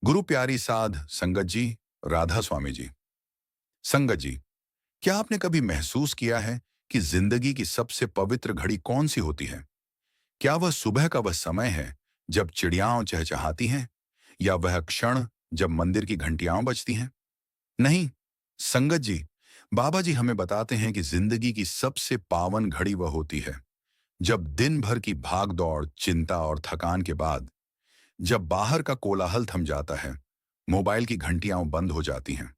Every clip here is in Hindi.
गुरु प्यारी साध संगत जी, राधा स्वामी जी। संगत जी, क्या आपने कभी महसूस किया है कि जिंदगी की सबसे पवित्र घड़ी कौन सी होती है? क्या वह सुबह का वह समय है जब चिड़ियाओं चहचहाती हैं, या वह क्षण जब मंदिर की घंटियां बजती हैं? नहीं, संगत जी, बाबा जी हमें बताते हैं कि जिंदगी की सबसे पावन घड़ी वह होती है जब दिन भर की भाग दौड़, चिंता और थकान के बाद, जब बाहर का कोलाहल थम जाता है, मोबाइल की घंटियां बंद हो जाती हैं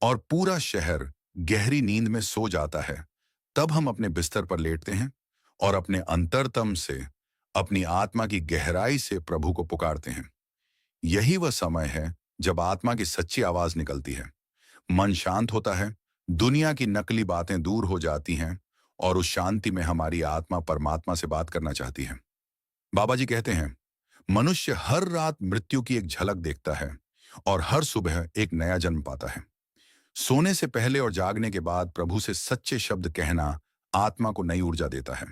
और पूरा शहर गहरी नींद में सो जाता है। तब हम अपने बिस्तर पर लेटते हैं और अपने अंतरतम से, अपनी आत्मा की गहराई से प्रभु को पुकारते हैं। यही वह समय है जब आत्मा की सच्ची आवाज निकलती है, मन शांत होता है, दुनिया की नकली बातें दूर हो जाती हैं और उस शांति में हमारी आत्मा परमात्मा से बात करना चाहती है। बाबा जी कहते हैं, मनुष्य हर रात मृत्यु की एक झलक देखता है और हर सुबह एक नया जन्म पाता है। सोने से पहले और जागने के बाद प्रभु से सच्चे शब्द कहना आत्मा को नई ऊर्जा देता है।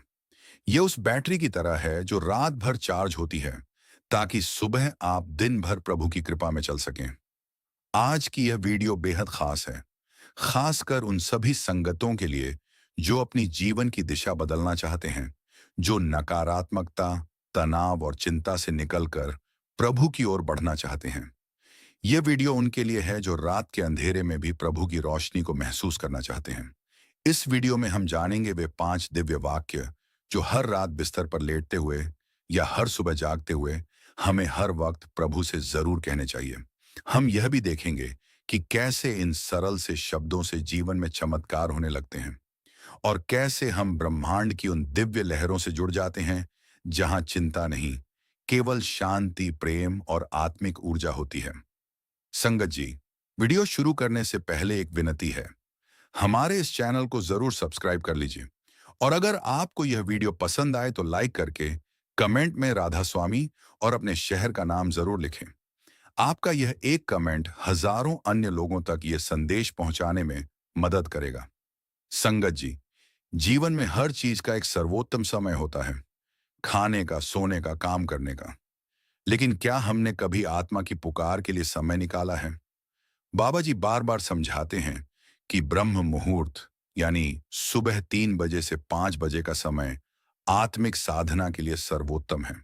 यह उस बैटरी की तरह है जो रात भर चार्ज होती है ताकि सुबह आप दिन भर प्रभु की कृपा में चल सकें। आज की यह वीडियो बेहद खास है, खासकर उन सभी संगतों के लिए जो अपनी जीवन की दिशा बदलना चाहते हैं, जो नकारात्मकता, तनाव और चिंता से निकलकर प्रभु की ओर बढ़ना चाहते हैं। यह वीडियो उनके लिए है जो रात के अंधेरे में भी प्रभु की रोशनी को महसूस करना चाहते हैं। इस वीडियो में हम जानेंगे वे 5 दिव्य वाक्य जो हर रात बिस्तर पर लेटते हुए या हर सुबह जागते हुए हमें हर वक्त प्रभु से जरूर कहने चाहिए। हम यह भी देखेंगे कि कैसे इन सरल से शब्दों से जीवन में चमत्कार होने लगते हैं और कैसे हम ब्रह्मांड की उन दिव्य लहरों से जुड़ जाते हैं जहां चिंता नहीं, केवल शांति, प्रेम और आत्मिक ऊर्जा होती है। संगत जी, वीडियो शुरू करने से पहले एक विनती है, हमारे इस चैनल को जरूर सब्सक्राइब कर लीजिए और अगर आपको यह वीडियो पसंद आए तो लाइक करके कमेंट में राधा स्वामी और अपने शहर का नाम जरूर लिखें। आपका यह एक कमेंट हजारों अन्य लोगों तक यह संदेश पहुंचाने में मदद करेगा। संगत जी, जीवन में हर चीज का एक सर्वोत्तम समय होता है, खाने का, सोने का, काम करने का। लेकिन क्या हमने कभी आत्मा की पुकार के लिए समय निकाला है? बाबा जी बार बार समझाते हैं कि ब्रह्म मुहूर्त यानी सुबह 3 बजे से 5 बजे का समय आत्मिक साधना के लिए सर्वोत्तम है।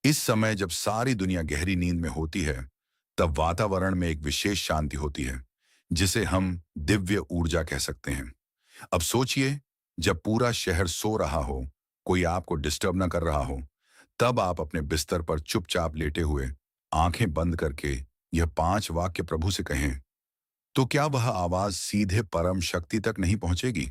इस समय जब सारी दुनिया गहरी नींद में होती है, तब वातावरण में एक विशेष शांति होती है जिसे हम दिव्य ऊर्जा कह सकते हैं। अब सोचिए, जब पूरा शहर सो रहा हो, कोई आपको डिस्टर्ब ना कर रहा हो, तब आप अपने बिस्तर पर चुपचाप लेटे हुए आंखें बंद करके यह 5 वाक्य प्रभु से कहें, तो क्या वह आवाज सीधे परम शक्ति तक नहीं पहुंचेगी?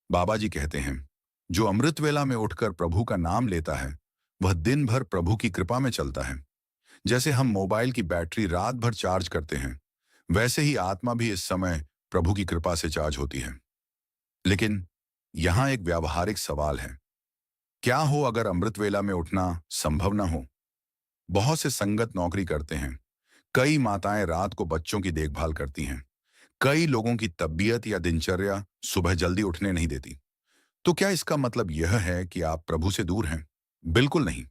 बाबा जी कहते हैं, जो अमृत वेला में उठकर प्रभु का नाम लेता है, वह दिन भर प्रभु की कृपा में चलता है। जैसे हम मोबाइल की बैटरी रात भर चार्ज करते हैं, वैसे ही आत्मा भी इस समय प्रभु की कृपा से चार्ज होती है। लेकिन यहां एक व्यावहारिक सवाल है, क्या हो अगर अमृत वेला में उठना संभव ना हो? बहुत से संगत नौकरी करते हैं, कई माताएं रात को बच्चों की देखभाल करती हैं, कई लोगों की तबीयत या दिनचर्या सुबह जल्दी उठने नहीं देती। तो क्या इसका मतलब यह है कि आप प्रभु से दूर हैं? बिल्कुल नहीं।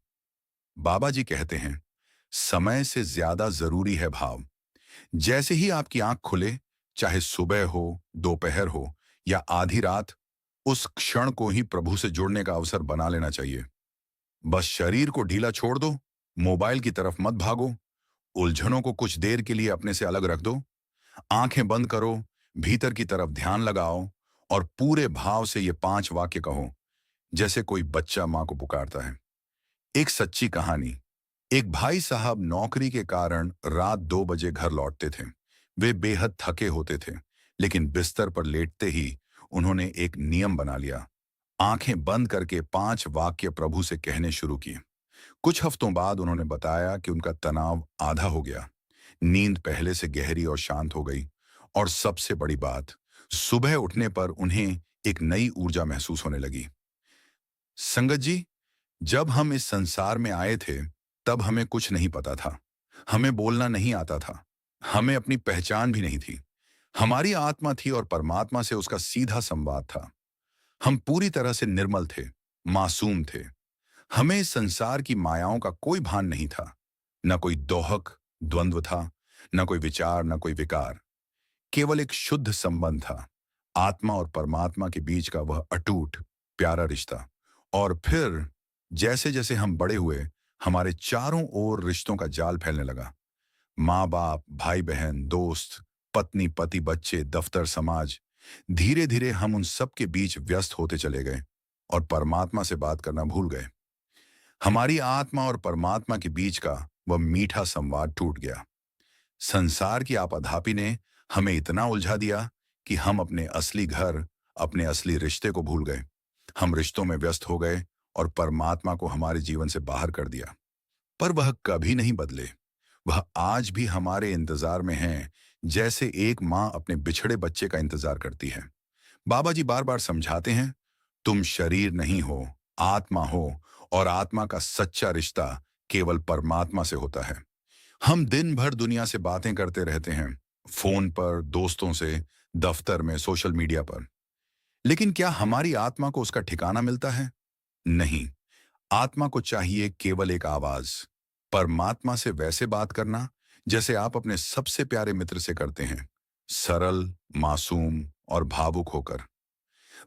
बाबा जी कहते हैं, समय से ज्यादा जरूरी है भाव। जैसे ही आपकी आंख खुले, चाहे सुबह हो, दोपहर हो या आधी रात, उस क्षण को ही प्रभु से जुड़ने का अवसर बना लेना चाहिए। बस शरीर को ढीला छोड़ दो, मोबाइल की तरफ मत भागो, उलझनों को कुछ देर के लिए अपने से अलग रख दो, आंखें बंद करो, भीतर की तरफ ध्यान लगाओ और पूरे भाव से ये 5 वाक्य कहो, जैसे कोई बच्चा मां को पुकारता है। एक सच्ची कहानी, एक भाई साहब नौकरी के कारण रात 2 बजे घर लौटते थे। वे बेहद थके होते थे, लेकिन बिस्तर पर लेटते ही उन्होंने एक नियम बना लिया, आंखें बंद करके 5 वाक्य प्रभु से कहने शुरू किए। कुछ हफ्तों बाद उन्होंने बताया कि उनका तनाव आधा हो गया, नींद पहले से गहरी और शांत हो गई और सबसे बड़ी बात, सुबह उठने पर उन्हें एक नई ऊर्जा महसूस होने लगी। संगत जी, जब हम इस संसार में आए थे, तब हमें कुछ नहीं पता था। हमें बोलना नहीं आता था, हमें अपनी पहचान भी नहीं थी। हमारी आत्मा थी और परमात्मा से उसका सीधा संवाद था। हम पूरी तरह से निर्मल थे, मासूम थे। हमें इस संसार की मायाओं का कोई भान नहीं था, न कोई दोहक, द्वंद्व था, न कोई विचार, न कोई विकार। केवल एक शुद्ध संबंध था, आत्मा और परमात्मा के बीच का वह अटूट, प्यारा रिश्ता। और फिर जैसे जैसे हम बड़े हुए, हमारे चारों ओर रिश्तों का जाल फैलने लगा। माँ बाप, भाई बहन, दोस्त, पत्नी पति, बच्चे, दफ्तर, समाज। धीरे धीरे हम उन सब के बीच व्यस्त होते चले गए और परमात्मा से बात करना भूल गए। हमारी आत्मा और परमात्मा के बीच का वह मीठा संवाद टूट गया। संसार की आपाधापी ने हमें इतना उलझा दिया कि हम अपने असली घर, अपने असली रिश्ते को भूल गए। हम रिश्तों में व्यस्त हो गए और परमात्मा को हमारे जीवन से बाहर कर दिया। पर वह कभी नहीं बदले। वह आज भी हमारे इंतजार में हैं, जैसे एक माँ अपने बिछड़े बच्चे का इंतजार करती है। बाबा जी बार बार समझाते हैं, तुम शरीर नहीं हो, आत्मा हो, और आत्मा का सच्चा रिश्ता केवल परमात्मा से होता है। हम दिन भर दुनिया से बातें करते रहते हैं, फोन पर, दोस्तों से, दफ्तर में, सोशल मीडिया पर। लेकिन क्या हमारी आत्मा को उसका ठिकाना मिलता है? नहीं। आत्मा को चाहिए केवल एक आवाज, परमात्मा से वैसे बात करना जैसे आप अपने सबसे प्यारे मित्र से करते हैं, सरल, मासूम और भावुक होकर।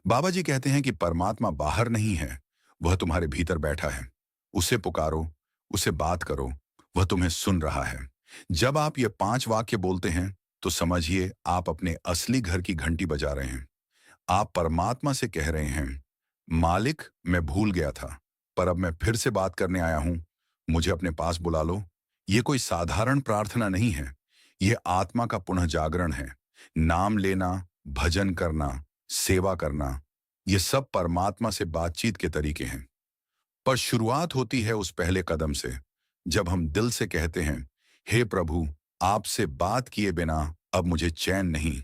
बाबा जी कहते हैं कि परमात्मा बाहर नहीं है, वह तुम्हारे भीतर बैठा है। उसे पुकारो, उसे बात करो, वह तुम्हें सुन रहा है। जब आप ये 5 वाक्य बोलते हैं, तो समझिए आप अपने असली घर की घंटी बजा रहे हैं। आप परमात्मा से कह रहे हैं, मालिक, मैं भूल गया था, पर अब मैं फिर से बात करने आया हूं, मुझे अपने पास बुला लो। ये कोई साधारण प्रार्थना नहीं है, ये आत्मा का पुनः जागरण है। नाम लेना, भजन करना, सेवा करना, ये सब परमात्मा से बातचीत के तरीके हैं। पर शुरुआत होती है उस पहले कदम से, जब हम दिल से कहते हैं, हे प्रभु, आपसे बात किए बिना अब मुझे चैन नहीं।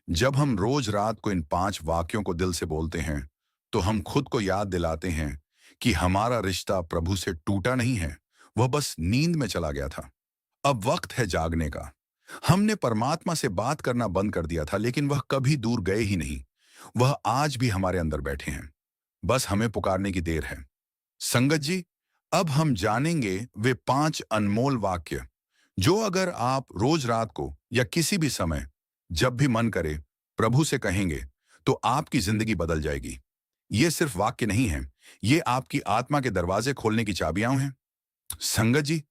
जब हम रोज रात को इन 5 वाक्यों को दिल से बोलते हैं, तो हम खुद को याद दिलाते हैं कि हमारा रिश्ता प्रभु से टूटा नहीं है, वह बस नींद में चला गया था। अब वक्त है जागने का। हमने परमात्मा से बात करना बंद कर दिया था, लेकिन वह कभी दूर गए ही नहीं। वह आज भी हमारे अंदर बैठे हैं, बस हमें पुकारने की देर है। संगत जी, अब हम जानेंगे वे 5 अनमोल वाक्य, जो अगर आप रोज रात को या किसी भी समय, जब भी मन करे, प्रभु से कहेंगे, तो आपकी जिंदगी बदल जाएगी। ये सिर्फ वाक्य नहीं है, ये आपकी आत्मा के दरवाजे खोलने की चाबियां हैं। संगत जी,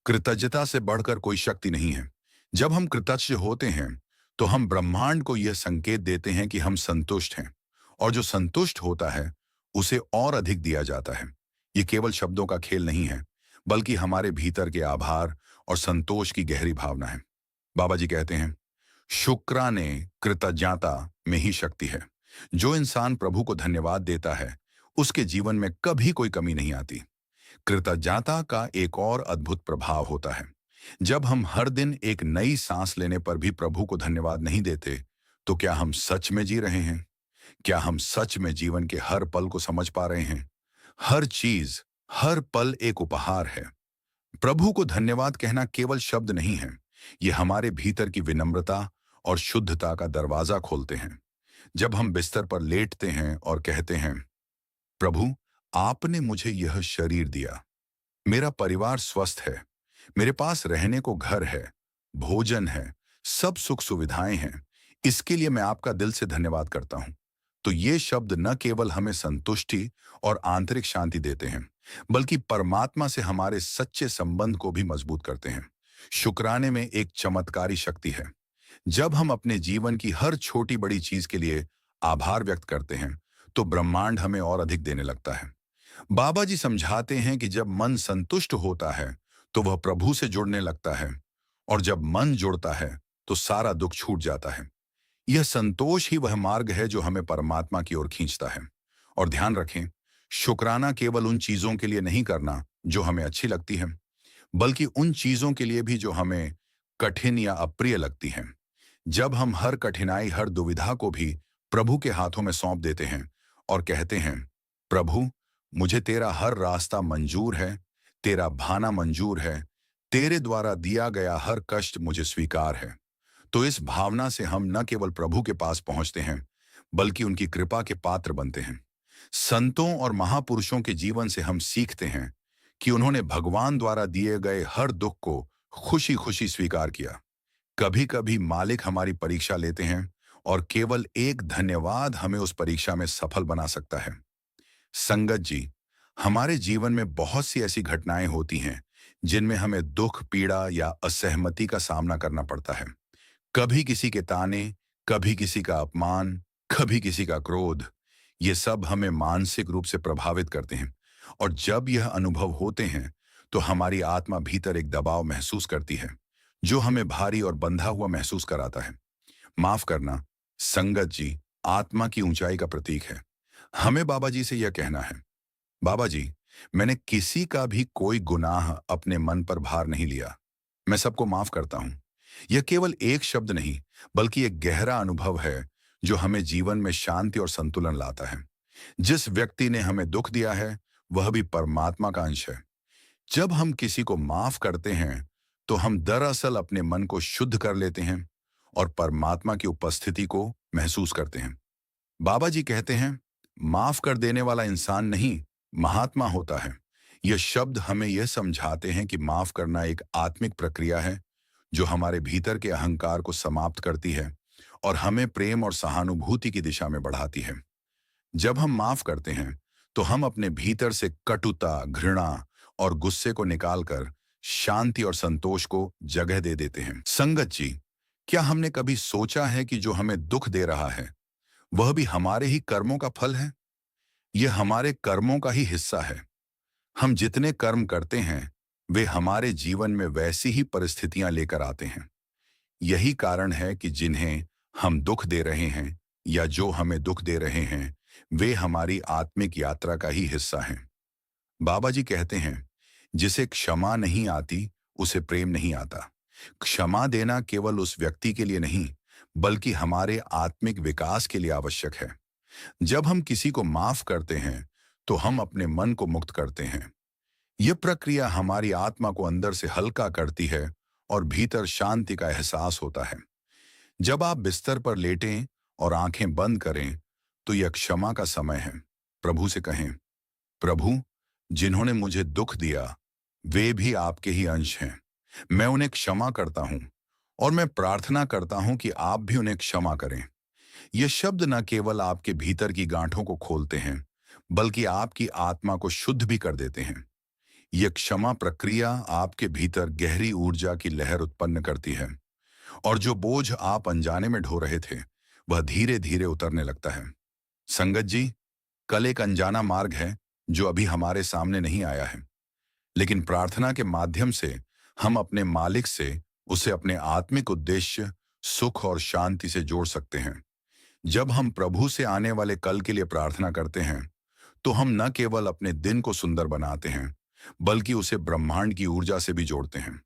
कृतज्ञता से बढ़कर कोई शक्ति नहीं है। जब हम कृतज्ञ होते हैं, तो हम ब्रह्मांड को यह संकेत देते हैं कि हम संतुष्ट हैं, और जो संतुष्ट होता है, उसे और अधिक दिया जाता है। ये केवल शब्दों का खेल नहीं है, बल्कि हमारे भीतर के आभार और संतोष की गहरी भावना है। बाबा जी कहते हैं, शुक्राने, कृतज्ञता में ही शक्ति है। जो इंसान प्रभु को धन्यवाद देता है, उसके जीवन में कभी कोई कमी नहीं आती। कृतज्ञता का एक और अद्भुत प्रभाव होता है। जब हम हर दिन एक नई सांस लेने पर भी प्रभु को धन्यवाद नहीं देते, तो क्या हम सच में जी रहे हैं? क्या हम सच में जीवन के हर पल को समझ पा रहे हैं? हर चीज, हर पल एक उपहार है। प्रभु को धन्यवाद कहना केवल शब्द नहीं है, ये हमारे भीतर की विनम्रता और शुद्धता का दरवाजा खोलते हैं। जब हम बिस्तर पर लेटते हैं और कहते हैं, प्रभु, आपने मुझे यह शरीर दिया, मेरा परिवार स्वस्थ है, मेरे पास रहने को घर है, भोजन है, सब सुख सुविधाएं हैं, इसके लिए मैं आपका दिल से धन्यवाद करता हूं। तो ये शब्द न केवल हमें संतुष्टि और आंतरिक शांति देते हैं, बल्कि परमात्मा से हमारे सच्चे संबंध को भी मजबूत करते हैं। शुक्राने में एक चमत्कारी शक्ति है। जब हम अपने जीवन की हर छोटी बड़ी चीज के लिए आभार व्यक्त करते हैं, तो ब्रह्मांड हमें और अधिक देने लगता है। बाबा जी समझाते हैं कि जब मन संतुष्ट होता है, तो वह प्रभु से जुड़ने लगता है, और जब मन जुड़ता है, तो सारा दुख छूट जाता है। यह संतोष ही वह मार्ग है जो हमें परमात्मा की ओर खींचता है। और ध्यान रखें, शुक्राना केवल उन चीजों के लिए नहीं करना जो हमें अच्छी लगती हैं, बल्कि उन चीजों के लिए भी जो हमें कठिन या अप्रिय लगती हैं। जब हम हर कठिनाई, हर दुविधा को भी प्रभु के हाथों में सौंप देते हैं और कहते हैं, प्रभु, मुझे तेरा हर रास्ता मंजूर है, तेरा भाना मंजूर है, तेरे द्वारा दिया गया हर कष्ट मुझे स्वीकार है, तो इस भावना से हम न केवल प्रभु के पास पहुंचते हैं, बल्कि उनकी कृपा के पात्र बनते हैं। संतों और महापुरुषों के जीवन से हम सीखते हैं कि उन्होंने भगवान द्वारा दिए गए हर दुख को खुशी खुशी स्वीकार किया। कभी कभी मालिक हमारी परीक्षा लेते हैं और केवल एक धन्यवाद हमें उस परीक्षा में सफल बना सकता है। संगत जी, हमारे जीवन में बहुत सी ऐसी घटनाएं होती हैं जिनमें हमें दुख, पीड़ा या असहमति का सामना करना पड़ता है। कभी किसी के ताने, कभी किसी का अपमान, कभी किसी का क्रोध। ये सब हमें मानसिक रूप से प्रभावित करते हैं। और जब यह अनुभव होते हैं तो हमारी आत्मा भीतर एक दबाव महसूस करती है जो हमें भारी और बंधा हुआ महसूस कराता है। माफ करना, संगत जी, आत्मा की ऊंचाई का प्रतीक है। हमें बाबा जी से यह कहना है, बाबा जी, मैंने किसी का भी कोई गुनाह अपने मन पर भार नहीं लिया। मैं सबको माफ करता हूं। यह केवल एक शब्द नहीं, बल्कि एक गहरा अनुभव है जो हमें जीवन में शांति और संतुलन लाता है। जिस व्यक्ति ने हमें दुख दिया है, वह भी परमात्मा का अंश है। जब हम किसी को माफ करते हैं, तो हम दरअसल अपने मन को शुद्ध कर लेते हैं और परमात्मा की उपस्थिति को महसूस करते हैं। बाबा जी कहते हैं, माफ कर देने वाला इंसान नहीं, महात्मा होता है। यह शब्द हमें यह समझाते हैं कि माफ करना एक आत्मिक प्रक्रिया है जो हमारे भीतर के अहंकार को समाप्त करती है और हमें प्रेम और सहानुभूति की दिशा में बढ़ाती है। जब हम माफ करते हैं, तो हम अपने भीतर से कटुता, घृणा और गुस्से को निकालकर शांति और संतोष को जगह दे देते हैं। संगत जी, क्या हमने कभी सोचा है कि जो हमें दुख दे रहा है, वह भी हमारे ही कर्मों का फल है? यह हमारे कर्मों का ही हिस्सा है। हम जितने कर्म करते हैं, वे हमारे जीवन में वैसी ही परिस्थितियां लेकर आते हैं। यही कारण है कि जिन्हें हम दुख दे रहे हैं या जो हमें दुख दे रहे हैं, वे हमारी आत्मिक यात्रा का ही हिस्सा हैं। बाबा जी कहते हैं, जिसे क्षमा नहीं आती, उसे प्रेम नहीं आता। क्षमा देना केवल उस व्यक्ति के लिए नहीं, बल्कि हमारे आत्मिक विकास के लिए आवश्यक है। जब हम किसी को माफ करते हैं, तो हम अपने मन को मुक्त करते हैं। यह प्रक्रिया हमारी आत्मा को अंदर से हल्का करती है और भीतर शांति का एहसास होता है। जब आप बिस्तर पर लेटें और आंखें बंद करें, तो यह क्षमा का समय है। प्रभु से कहें, प्रभु, जिन्होंने मुझे दुख दिया, वे भी आपके ही अंश हैं। मैं उन्हें क्षमा करता हूं और मैं प्रार्थना करता हूं कि आप भी उन्हें क्षमा करें। ये शब्द न केवल आपके भीतर की गांठों को खोलते हैं, बल्कि आपकी आत्मा को शुद्ध भी कर देते हैं। यह क्षमा प्रक्रिया आपके भीतर गहरी ऊर्जा की लहर उत्पन्न करती है और जो बोझ आप अनजाने में ढो रहे थे, वह धीरे धीरे उतरने लगता है। संगत जी, कल एक अनजाना मार्ग है जो अभी हमारे सामने नहीं आया है, लेकिन प्रार्थना के माध्यम से हम अपने मालिक से उसे अपने आत्मिक उद्देश्य, सुख और शांति से जोड़ सकते हैं। जब हम प्रभु से आने वाले कल के लिए प्रार्थना करते हैं, तो हम न केवल अपने दिन को सुंदर बनाते हैं, बल्कि उसे ब्रह्मांड की ऊर्जा से भी जोड़ते हैं।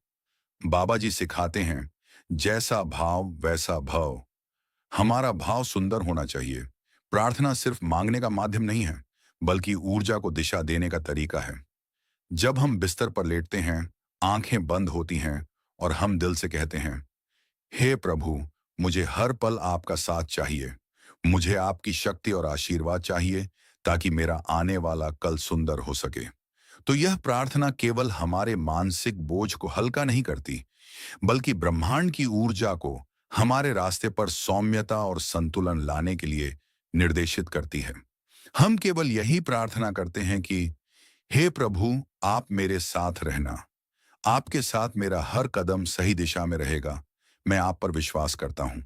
बाबा जी सिखाते हैं, जैसा भाव वैसा भव। हमारा भाव सुंदर होना चाहिए। प्रार्थना सिर्फ मांगने का माध्यम नहीं है, बल्कि ऊर्जा को दिशा देने का तरीका है। जब हम बिस्तर पर लेटते हैं, आंखें बंद होती हैं और हम दिल से कहते हैं, हे प्रभु, मुझे हर पल आपका साथ चाहिए। मुझे आपकी शक्ति और आशीर्वाद चाहिए ताकि मेरा आने वाला कल सुंदर हो सके। तो यह प्रार्थना केवल हमारे मानसिक बोझ को हल्का नहीं करती, बल्कि ब्रह्मांड की ऊर्जा को हमारे रास्ते पर सौम्यता और संतुलन लाने के लिए निर्देशित करती है। हम केवल यही प्रार्थना करते हैं कि हे प्रभु, आप मेरे साथ रहना। आपके साथ मेरा हर कदम सही दिशा में रहेगा। मैं आप पर विश्वास करता हूं।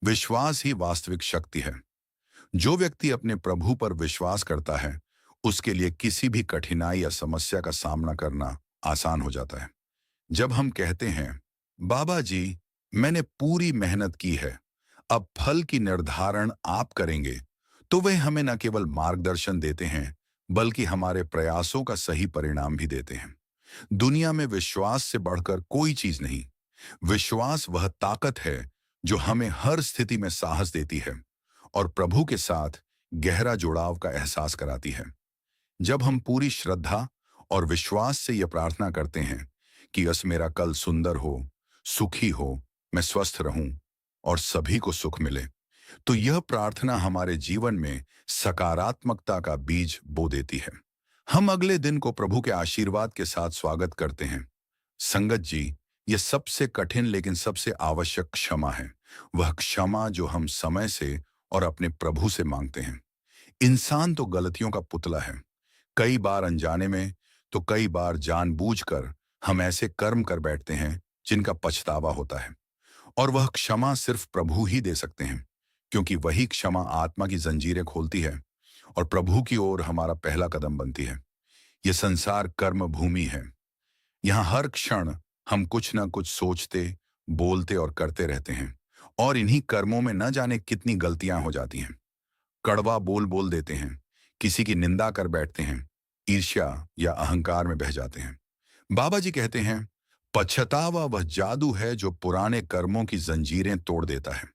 विश्वास ही वास्तविक शक्ति है। जो व्यक्ति अपने प्रभु पर विश्वास करता है, उसके लिए किसी भी कठिनाई या समस्या का सामना करना आसान हो जाता है। जब हम कहते हैं, बाबा जी, मैंने पूरी मेहनत की है, अब फल की निर्धारण आप करेंगे, तो वे हमें न केवल मार्गदर्शन देते हैं, बल्कि हमारे प्रयासों का सही परिणाम भी देते हैं। दुनिया में विश्वास से बढ़कर कोई चीज नहीं। विश्वास वह ताकत है जो हमें हर स्थिति में साहस देती है और प्रभु के साथ गहरा जुड़ाव का एहसास कराती है। जब हम पूरी श्रद्धा और विश्वास से यह प्रार्थना करते हैं कि बस मेरा कल सुंदर हो, सुखी हो, मैं स्वस्थ रहूं और सभी को सुख मिले, तो यह प्रार्थना हमारे जीवन में सकारात्मकता का बीज बो देती है। हम अगले दिन को प्रभु के आशीर्वाद के साथ स्वागत करते हैं। संगत जी, यह सबसे कठिन लेकिन सबसे आवश्यक क्षमा है। वह क्षमा जो हम समय से और अपने प्रभु से मांगते हैं। इंसान तो गलतियों का पुतला है। कई बार अनजाने में, तो कई बार जानबूझकर हम ऐसे कर्म कर बैठते हैं जिनका पछतावा होता है। और वह क्षमा सिर्फ प्रभु ही दे सकते हैं, क्योंकि वही क्षमा आत्मा की जंजीरें खोलती है और प्रभु की ओर हमारा पहला कदम बनती है। यह संसार कर्म भूमि है। यहाँ हर क्षण हम कुछ न कुछ सोचते, बोलते और करते रहते हैं, और इन्हीं कर्मों में न जाने कितनी गलतियां हो जाती हैं। कड़वा बोल बोल देते हैं, किसी की निंदा कर बैठते हैं, ईर्ष्या या अहंकार में बह जाते हैं। बाबा जी कहते हैं, पछतावा वह जादू है जो पुराने कर्मों की जंजीरें तोड़ देता है।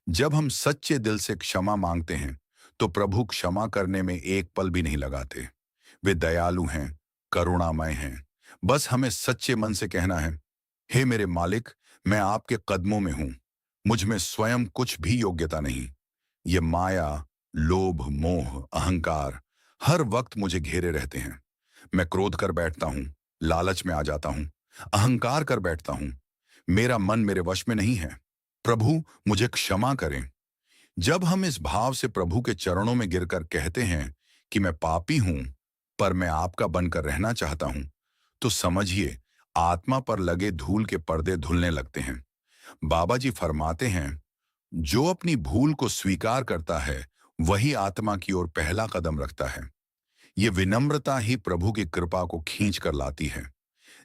जब हम सच्चे दिल से क्षमा मांगते हैं, तो प्रभु क्षमा करने में एक पल भी नहीं लगाते। वे दयालु हैं, करुणामय हैं। बस हमें सच्चे मन से कहना है, हे मेरे मालिक, मैं आपके कदमों में हूं। मुझ में स्वयं कुछ भी योग्यता नहीं। ये माया, लोभ, मोह, अहंकार हर वक्त मुझे घेरे रहते हैं। मैं क्रोध कर बैठता हूं, लालच में आ जाता हूं, अहंकार कर बैठता हूं। मेरा मन मेरे वश में नहीं है। प्रभु, मुझे क्षमा करें। जब हम इस भाव से प्रभु के चरणों में गिरकर कहते हैं कि मैं पापी हूं, पर मैं आपका बनकर रहना चाहता हूं, तो समझिए, आत्मा पर लगे धूल के पर्दे धुलने लगते हैं। बाबा जी फरमाते हैं, जो अपनी भूल को स्वीकार करता है, वही आत्मा की ओर पहला कदम रखता है। ये विनम्रता ही प्रभु की कृपा को खींच कर लाती है।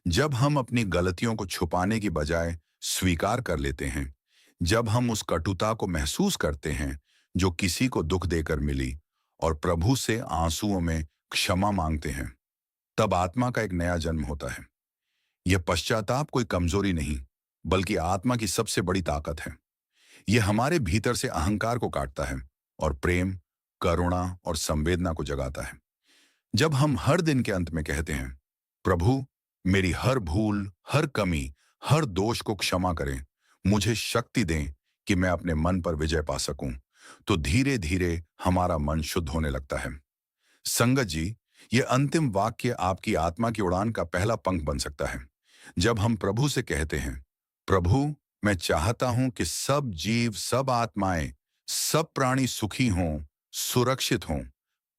जब हम अपनी गलतियों को छुपाने की बजाय स्वीकार कर लेते हैं, जब हम उस कटुता को महसूस करते हैं जो किसी को दुख देकर मिली, और प्रभु से आंसुओं में क्षमा मांगते हैं, तब आत्मा का एक नया जन्म होता है। यह पश्चाताप कोई कमजोरी नहीं, बल्कि आत्मा की सबसे बड़ी ताकत है। यह हमारे भीतर से अहंकार को काटता है और प्रेम, करुणा और संवेदना को जगाता है। जब हम हर दिन के अंत में कहते हैं, प्रभु, मेरी हर भूल, हर कमी, हर दोष को क्षमा करें, मुझे शक्ति दें कि मैं अपने मन पर विजय पा सकूं, तो धीरे धीरे हमारा मन शुद्ध होने लगता है। संगत जी, ये अंतिम वाक्य आपकी आत्मा की उड़ान का पहला पंख बन सकता है। जब हम प्रभु से कहते हैं, प्रभु, मैं चाहता हूं कि सब जीव, सब आत्माएं, सब प्राणी सुखी हों, सुरक्षित हों,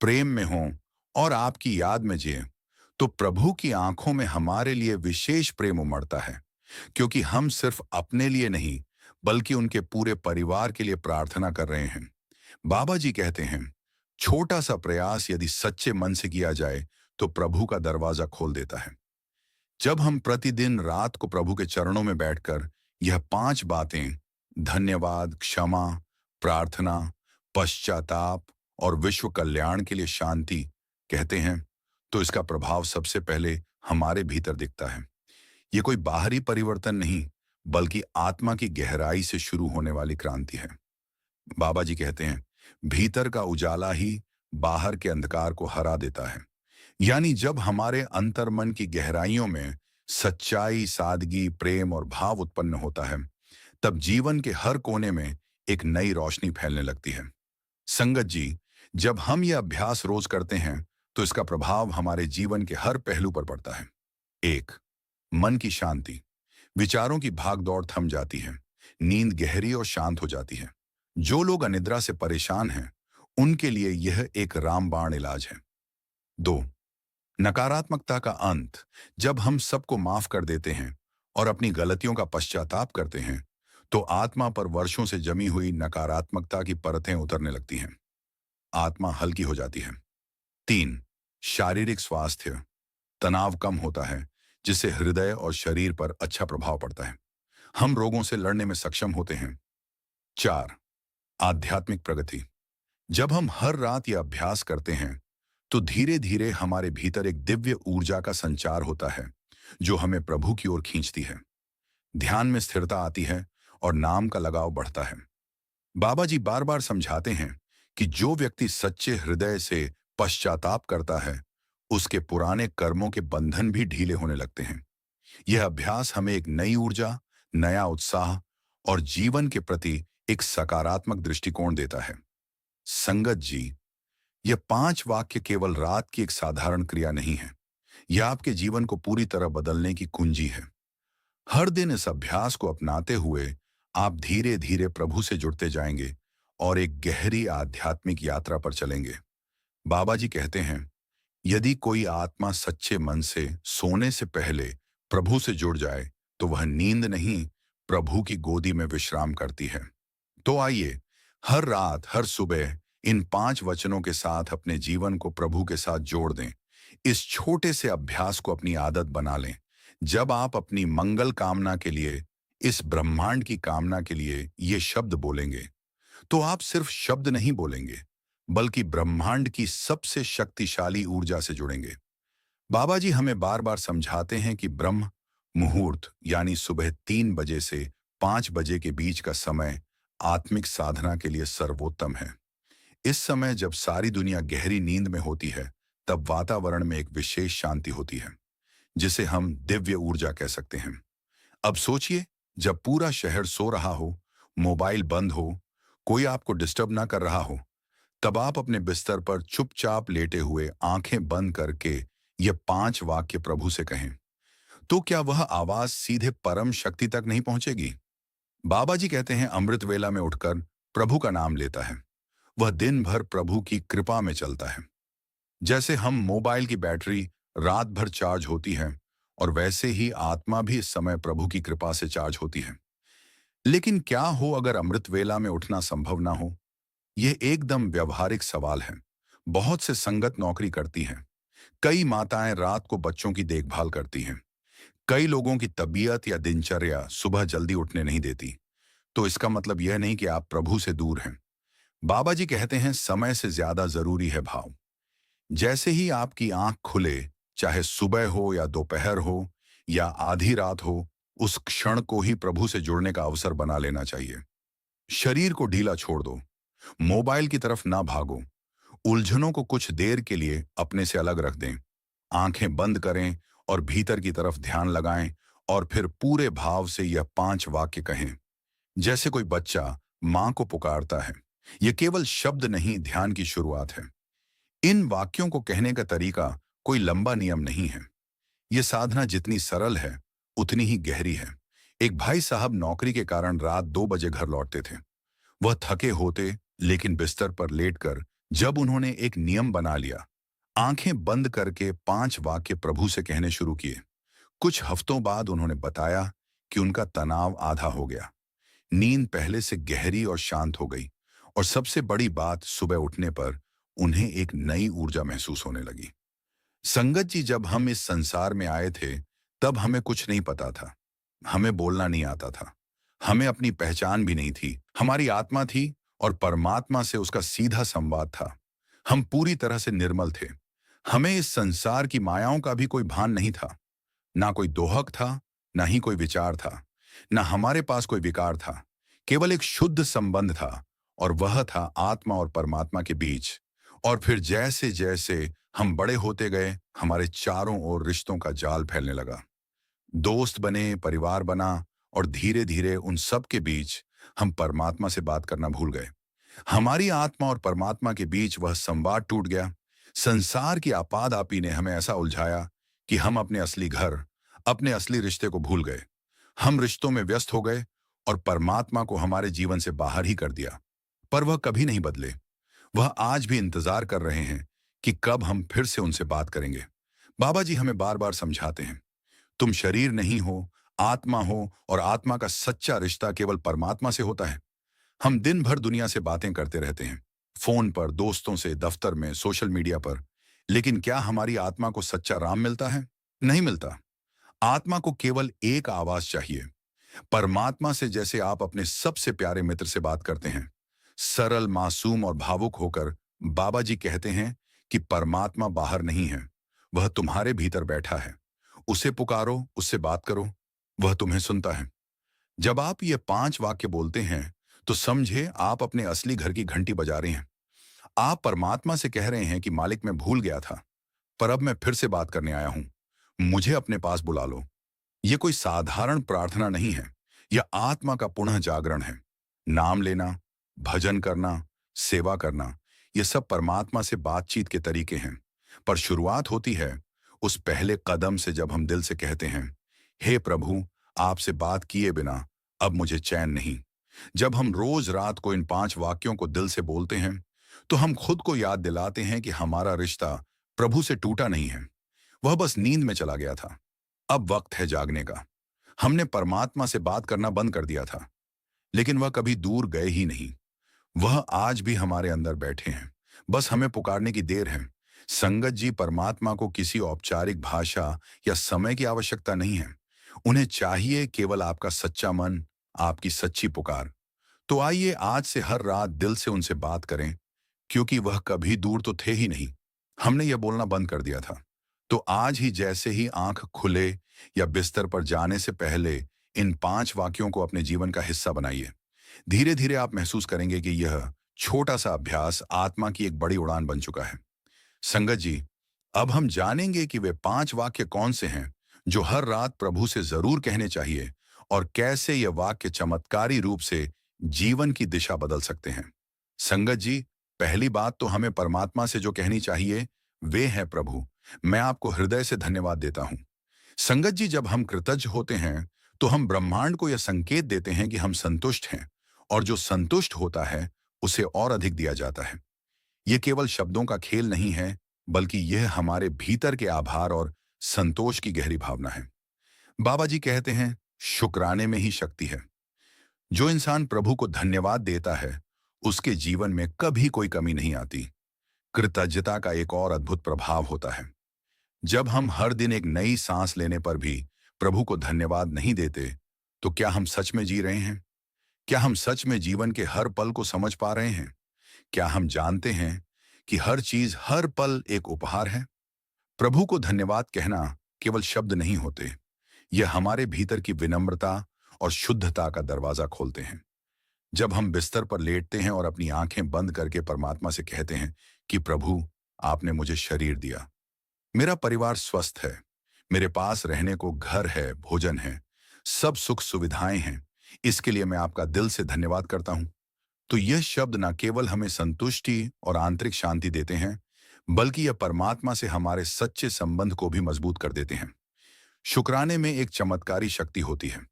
प्रेम में हों और आपकी याद में जिए, तो प्रभु की आंखों में हमारे लिए विशेष प्रेम उमड़ता है, क्योंकि हम सिर्फ अपने लिए नहीं, बल्कि उनके पूरे परिवार के लिए प्रार्थना कर रहे हैं। बाबा जी कहते हैं, छोटा सा प्रयास यदि सच्चे मन से किया जाए, तो प्रभु का दरवाजा खोल देता है। जब हम प्रतिदिन रात को प्रभु के चरणों में बैठकर यह 5 बातें, धन्यवाद, क्षमा, प्रार्थना, पश्चाताप और विश्व कल्याण के लिए शांति, कहते हैं, तो इसका प्रभाव सबसे पहले हमारे भीतर दिखता है। ये कोई बाहरी परिवर्तन नहीं, बल्कि आत्मा की गहराई से शुरू होने वाली क्रांति है। बाबा जी कहते हैं, भीतर का उजाला ही बाहर के अंधकार को हरा देता है। यानी जब हमारे अंतर्मन की गहराइयों में सच्चाई, सादगी, प्रेम और भाव उत्पन्न होता है, तब जीवन के हर कोने में एक नई रोशनी फैलने लगती है। संगत जी, जब हम यह अभ्यास रोज करते हैं, तो इसका प्रभाव हमारे जीवन के हर पहलू पर पड़ता है। 1. मन की शांति। विचारों की भागदौड़ थम जाती है, नींद गहरी और शांत हो जाती है। जो लोग अनिद्रा से परेशान हैं, उनके लिए यह एक रामबाण इलाज है। 2. नकारात्मकता का अंत। जब हम सबको माफ कर देते हैं और अपनी गलतियों का पश्चाताप करते हैं, तो आत्मा पर वर्षों से जमी हुई नकारात्मकता की परतें उतरने लगती हैं। आत्मा हल्की हो जाती है। 3. शारीरिक स्वास्थ्य। तनाव कम होता है, जिससे हृदय और शरीर पर अच्छा प्रभाव पड़ता है। हम रोगों से लड़ने में सक्षम होते हैं। 4. आध्यात्मिक प्रगति। जब हम हर रात यह अभ्यास करते हैं, तो धीरे धीरे हमारे भीतर एक दिव्य ऊर्जा का संचार होता है, जो हमें प्रभु की ओर खींचती है। ध्यान में स्थिरता आती है और नाम का लगाव बढ़ता है। बाबा जी बार बार समझाते हैं कि जो व्यक्ति सच्चे हृदय से पश्चाताप करता है, उसके पुराने कर्मों के बंधन भी ढीले होने लगते हैं। यह अभ्यास हमें एक नई ऊर्जा, नया उत्साह और जीवन के प्रति एक सकारात्मक दृष्टिकोण देता है। संगत जी, यह 5 वाक्य केवल रात की एक साधारण क्रिया नहीं है। यह आपके जीवन को पूरी तरह बदलने की कुंजी है। हर दिन इस अभ्यास को अपनाते हुए आप धीरे धीरे प्रभु से जुड़ते जाएंगे और एक गहरी आध्यात्मिक यात्रा पर चलेंगे। बाबा जी कहते हैं, यदि कोई आत्मा सच्चे मन से सोने से पहले प्रभु से जुड़ जाए तो वह नींद नहीं, प्रभु की गोदी में विश्राम करती है। तो आइए, हर रात हर सुबह इन 5 वचनों के साथ अपने जीवन को प्रभु के साथ जोड़ दें। इस छोटे से अभ्यास को अपनी आदत बना लें। जब आप अपनी मंगल कामना के लिए, इस ब्रह्मांड की कामना के लिए ये शब्द बोलेंगे, तो आप सिर्फ शब्द नहीं बोलेंगे, बल्कि ब्रह्मांड की सबसे शक्तिशाली ऊर्जा से जुड़ेंगे। बाबा जी हमें बार बार समझाते हैं कि ब्रह्म मुहूर्त यानी सुबह 3 बजे से 5 बजे के बीच का समय आत्मिक साधना के लिए सर्वोत्तम है। इस समय जब सारी दुनिया गहरी नींद में होती है, तब वातावरण में एक विशेष शांति होती है, जिसे हम दिव्य ऊर्जा कह सकते हैं। अब सोचिए, जब पूरा शहर सो रहा हो, मोबाइल बंद हो, कोई आपको डिस्टर्ब ना कर रहा हो, तब आप अपने बिस्तर पर चुपचाप लेटे हुए आंखें बंद करके ये 5 वाक्य प्रभु से कहें, तो क्या वह आवाज सीधे परम शक्ति तक नहीं पहुंचेगी? बाबा जी कहते हैं, अमृत वेला में उठकर प्रभु का नाम लेता है, वह दिन भर प्रभु की कृपा में चलता है। जैसे हम मोबाइल की बैटरी रात भर चार्ज होती है, और वैसे ही आत्मा भी इस समय प्रभु की कृपा से चार्ज होती है। लेकिन क्या हो अगर अमृत वेला में उठना संभव ना हो? यह एकदम व्यवहारिक सवाल है। बहुत से संगत नौकरी करती हैं, कई माताएं रात को बच्चों की देखभाल करती हैं, कई लोगों की तबीयत या दिनचर्या सुबह जल्दी उठने नहीं देती। तो इसका मतलब यह नहीं कि आप प्रभु से दूर हैं। बाबा जी कहते हैं, समय से ज्यादा जरूरी है भाव। जैसे ही आपकी आंख खुले, चाहे सुबह हो या दोपहर हो या आधी रात हो, उस क्षण को ही प्रभु से जुड़ने का अवसर बना लेना चाहिए। शरीर को ढीला छोड़ दो, मोबाइल की तरफ ना भागो, उलझनों को कुछ देर के लिए अपने से अलग रख दें। आंखें बंद करें और भीतर की तरफ ध्यान लगाएं, और फिर पूरे भाव से यह 5 वाक्य कहें, जैसे कोई बच्चा मां को पुकारता है। यह केवल शब्द नहीं, ध्यान की शुरुआत है। इन वाक्यों को कहने का तरीका कोई लंबा नियम नहीं है। यह साधना जितनी सरल है, उतनी ही गहरी है। एक भाई साहब नौकरी के कारण रात 2 बजे घर लौटते थे। वह थके होते, लेकिन बिस्तर पर लेटकर जब उन्होंने एक नियम बना लिया, आंखें बंद करके 5 वाक्य प्रभु से कहने शुरू किए, कुछ हफ्तों बाद उन्होंने बताया कि उनका तनाव आधा हो गया, नींद पहले से गहरी और शांत हो गई, और सबसे बड़ी बात, सुबह उठने पर उन्हें एक नई ऊर्जा महसूस होने लगी। संगत जी, जब हम इस संसार में आए थे, तब हमें कुछ नहीं पता था। हमें बोलना नहीं आता था, हमें अपनी पहचान भी नहीं थी। हमारी आत्मा थी और परमात्मा से उसका सीधा संवाद था। हम पूरी तरह से निर्मल थे। हमें इस संसार की मायाओं का भी कोई भान नहीं था। ना कोई दोहक था, ना ही कोई विचार था, ना हमारे पास कोई विकार था। केवल एक शुद्ध संबंध था, और वह था आत्मा और परमात्मा के बीच। और फिर जैसे जैसे हम बड़े होते गए, हमारे चारों ओर रिश्तों का जाल फैलने लगा। दोस्त बने, परिवार बना, और धीरे धीरे उन सब के बीच हम परमात्मा से बात करना भूल गए। हमारी आत्मा और परमात्मा के बीच वह संवाद टूट गया। संसार की आपाधापी ने हमें ऐसा उलझाया कि हम अपने असली घर, अपने असली रिश्ते को भूल गए। हम रिश्तों में व्यस्त हो गए और परमात्मा को हमारे जीवन से बाहर ही कर दिया। पर वह कभी नहीं बदले। वह आज भी इंतजार कर रहे हैं कि कब हम फिर से उनसे बात करेंगे। बाबा जी हमें बार बार समझाते हैं, तुम शरीर नहीं हो, आत्मा हो, और आत्मा का सच्चा रिश्ता केवल परमात्मा से होता है। हम दिन भर दुनिया से बातें करते रहते हैं, फोन पर, दोस्तों से, दफ्तर में, सोशल मीडिया पर, लेकिन क्या हमारी आत्मा को सच्चा राम मिलता है? नहीं मिलता। आत्मा को केवल एक आवाज चाहिए, परमात्मा से, जैसे आप अपने सबसे प्यारे मित्र से बात करते हैं, सरल, मासूम और भावुक होकर। बाबा जी कहते हैं कि परमात्मा बाहर नहीं है, वह तुम्हारे भीतर बैठा है। उसे पुकारो, उससे बात करो, वह तुम्हें सुनता है। जब आप ये 5 वाक्य बोलते हैं, तो समझे आप अपने असली घर की घंटी बजा रहे हैं। आप परमात्मा से कह रहे हैं कि मालिक, मैं भूल गया था, पर अब मैं फिर से बात करने आया हूं, मुझे अपने पास बुला लो। यह कोई साधारण प्रार्थना नहीं है, यह आत्मा का पुनः जागरण है। नाम लेना, भजन करना, सेवा करना, ये सब परमात्मा से बातचीत के तरीके हैं। पर शुरुआत होती है उस पहले कदम से, जब हम दिल से कहते हैं, हे प्रभु, आपसे बात किए बिना अब मुझे चैन नहीं। जब हम रोज रात को इन 5 वाक्यों को दिल से बोलते हैं, तो हम खुद को याद दिलाते हैं कि हमारा रिश्ता प्रभु से टूटा नहीं है, वह बस नींद में चला गया था। अब वक्त है जागने का। हमने परमात्मा से बात करना बंद कर दिया था, लेकिन वह कभी दूर गए ही नहीं। वह आज भी हमारे अंदर बैठे हैं, बस हमें पुकारने की देर है। संगत जी, परमात्मा को किसी औपचारिक भाषा या समय की आवश्यकता नहीं है। उन्हें चाहिए केवल आपका सच्चा मन, आपकी सच्ची पुकार। तो आइए आज से हर रात दिल से उनसे बात करें, क्योंकि वह कभी दूर तो थे ही नहीं। हमने यह बोलना बंद कर दिया था। तो आज ही जैसे ही आंख खुले या बिस्तर पर जाने से पहले इन 5 वाक्यों को अपने जीवन का हिस्सा बनाइए। धीरे धीरे आप महसूस करेंगे कि यह छोटा सा अभ्यास आत्मा की एक बड़ी उड़ान बन चुका है। संगत जी, अब हम जानेंगे कि वे 5 वाक्य कौन से हैं जो हर रात प्रभु से जरूर कहने चाहिए, और कैसे ये वाक्य चमत्कारी रूप से जीवन की दिशा बदल सकते हैं। संगत जी, पहली बात तो हमें परमात्मा से जो कहनी चाहिए वे है, प्रभु, मैं आपको हृदय से धन्यवाद देता हूं। संगत जी, जब हम कृतज्ञ होते हैं तो हम ब्रह्मांड को यह संकेत देते हैं कि हम संतुष्ट हैं, और जो संतुष्ट होता है उसे और अधिक दिया जाता है। यह केवल शब्दों का खेल नहीं है, बल्कि यह हमारे भीतर के आभार और संतोष की गहरी भावना है। बाबा जी कहते हैं, शुक्राने में ही शक्ति है। जो इंसान प्रभु को धन्यवाद देता है, उसके जीवन में कभी कोई कमी नहीं आती। कृतज्ञता का एक और अद्भुत प्रभाव होता है। जब हम हर दिन एक नई सांस लेने पर भी प्रभु को धन्यवाद नहीं देते, तो क्या हम सच में जी रहे हैं? क्या हम सच में जीवन के हर पल को समझ पा रहे हैं? क्या हम जानते हैं कि हर चीज, हर पल एक उपहार है? प्रभु को धन्यवाद कहना केवल शब्द नहीं होते, यह हमारे भीतर की विनम्रता और शुद्धता का दरवाजा खोलते हैं। जब हम बिस्तर पर लेटते हैं और अपनी आंखें बंद करके परमात्मा से कहते हैं कि प्रभु, आपने मुझे शरीर दिया, मेरा परिवार स्वस्थ है, मेरे पास रहने को घर है, भोजन है, सब सुख सुविधाएं हैं, इसके लिए मैं आपका दिल से धन्यवाद करता हूं। तो यह शब्द न केवल हमें संतुष्टि और आंतरिक शांति देते हैं, बल्कि यह परमात्मा से हमारे सच्चे संबंध को भी मजबूत कर देते हैं। शुक्राने में एक चमत्कारी शक्ति होती है।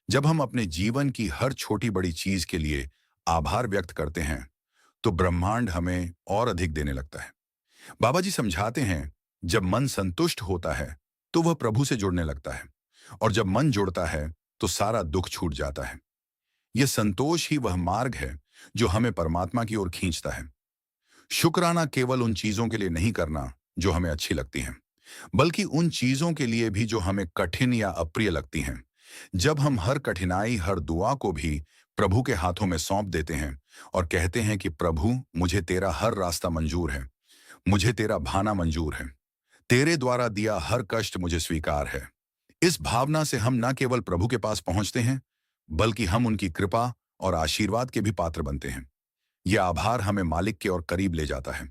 जब हम अपने जीवन की हर छोटी बड़ी चीज के लिए आभार व्यक्त करते हैं, तो ब्रह्मांड हमें और अधिक देने लगता है। बाबा जी समझाते हैं, जब मन संतुष्ट होता है तो वह प्रभु से जुड़ने लगता है, और जब मन जुड़ता है तो सारा दुख छूट जाता है। यह संतोष ही वह मार्ग है जो हमें परमात्मा की ओर खींचता है। शुक्राना केवल उन चीजों के लिए नहीं करना जो हमें अच्छी लगती हैं, बल्कि उन चीजों के लिए भी जो हमें कठिन या अप्रिय लगती हैं। जब हम हर कठिनाई, हर दुआ को भी प्रभु के हाथों में सौंप देते हैं और कहते हैं कि प्रभु, मुझे तेरा हर रास्ता मंजूर है, मुझे तेरा भाना मंजूर है, तेरे द्वारा दिया हर कष्ट मुझे स्वीकार है। इस भावना से हम न केवल प्रभु के पास पहुंचते हैं, बल्कि हम उनकी कृपा और आशीर्वाद के भी पात्र बनते हैं। यह आभार हमें मालिक के और करीब ले जाता है,